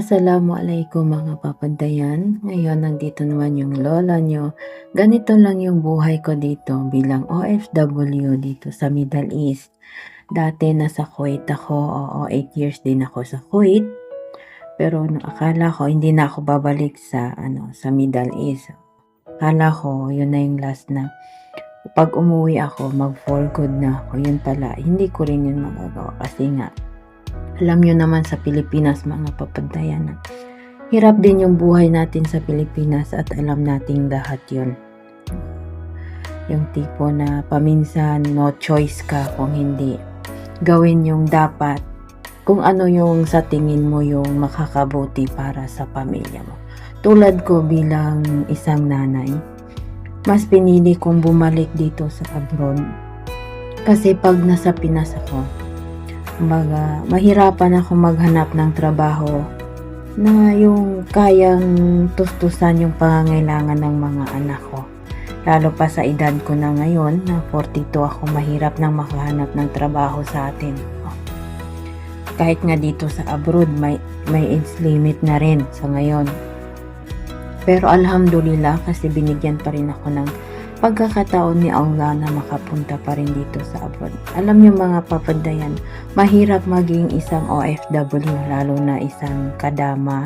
Assalamualaikum mga papandayan. Ngayon nandito naman yung lola nyo. Ganito lang yung buhay ko dito bilang OFW dito sa Middle East. Dati nasa Kuwait ako, 8 years din ako sa Kuwait. Pero akala ko hindi na ako babalik sa Middle East. Akala ko yun na yung last na pag umuwi ako mag for good na ako. Yun pala, hindi ko rin yun magagawa kasi nga alam nyo naman sa Pilipinas mga papandayan, hirap din yung buhay natin sa Pilipinas at alam nating lahat yun. Yung tipo na paminsan no choice ka kung hindi gawin yung dapat, kung ano yung sa tingin mo yung makakabuti para sa pamilya mo. Tulad ko bilang isang nanay, mas pinili kong bumalik dito sa abroad kasi pag nasa Pinas ako, mahirapan ako maghanap ng trabaho na yung kayang tustusan yung pangangailangan ng mga anak ko. Lalo pa sa edad ko na ngayon, na 42 ako, mahirap nang makahanap ng trabaho sa atin. Kahit nga dito sa abroad, may age limit na rin sa ngayon. Pero alhamdulillah kasi binigyan pa rin ako ng pagkakataon ni Allah na makapunta pa rin dito sa abroad. Alam niyo mga papandayan, mahirap maging isang OFW, lalo na isang kadama,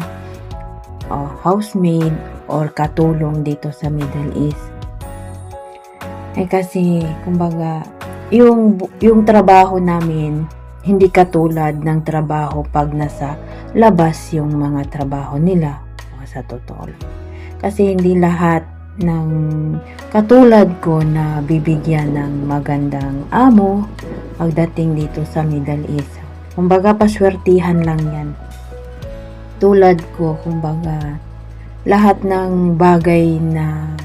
housemaid, or katulong dito sa Middle East. Kasi, kumbaga, yung trabaho namin, hindi katulad ng trabaho pag nasa labas yung mga trabaho nila. Sa totoo lang. Kasi hindi lahat ng katulad ko na bibigyan ng magandang amo pagdating dito sa Middle East. Kumbaga paswertihan lang yan. Tulad ko, kumbaga lahat ng bagay na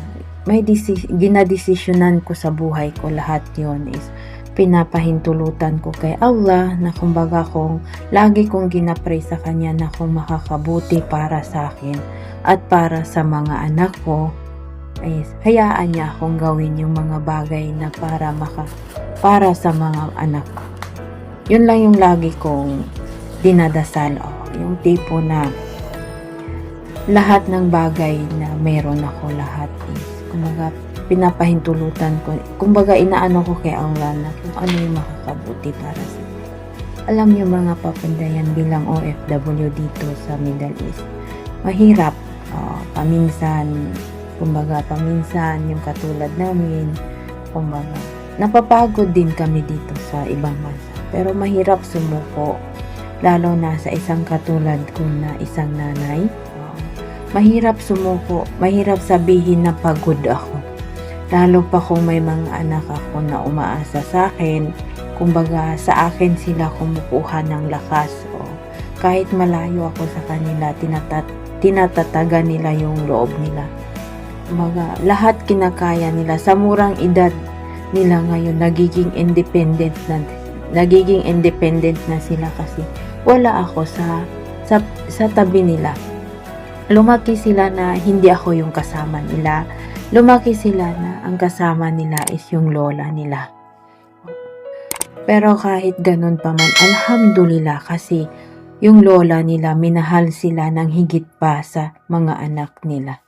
may ginadesisyonan ko sa buhay ko, lahat yon is pinapahintulutan ko kay Allah na kumbaga kung lagi kong ginapray sa kanya na kung makakabuti para sa akin at para sa mga anak ko, ay hayaan niya akong gawin yung mga bagay na para sa mga anak ko. Yun lang yung lagi kong dinadasal, yung tipo na lahat ng bagay na meron ako, lahat is kumbaga pinapahintulutan ko, kumbaga inaano ko kay Allah na kung ano yung makakabuti para sa akin. Alam niyo mga papandayan, bilang OFW dito sa Middle East, mahirap. Paminsan yung katulad namin, kumbaga napapagod din kami dito sa ibang bansa, pero mahirap sumuko, lalo na sa isang katulad ko na isang nanay. Mahirap sumuko, mahirap sabihin na pagod ako, lalo pa kung may mga anak ako na umaasa sa akin. Kumbaga sa akin sila kumukuha ng lakas, kahit malayo ako sa kanila, tinatatagan nila yung loob nila. Kumbaga, lahat kinakaya nila. Sa murang edad nila ngayon, nagiging independent na sila kasi wala ako sa tabi nila. Lumaki sila na hindi ako yung kasama nila. Lumaki sila na ang kasama nila is yung lola nila. Pero kahit ganun pa man, alhamdulillah kasi yung lola nila, minahal sila ng higit pa sa mga anak nila.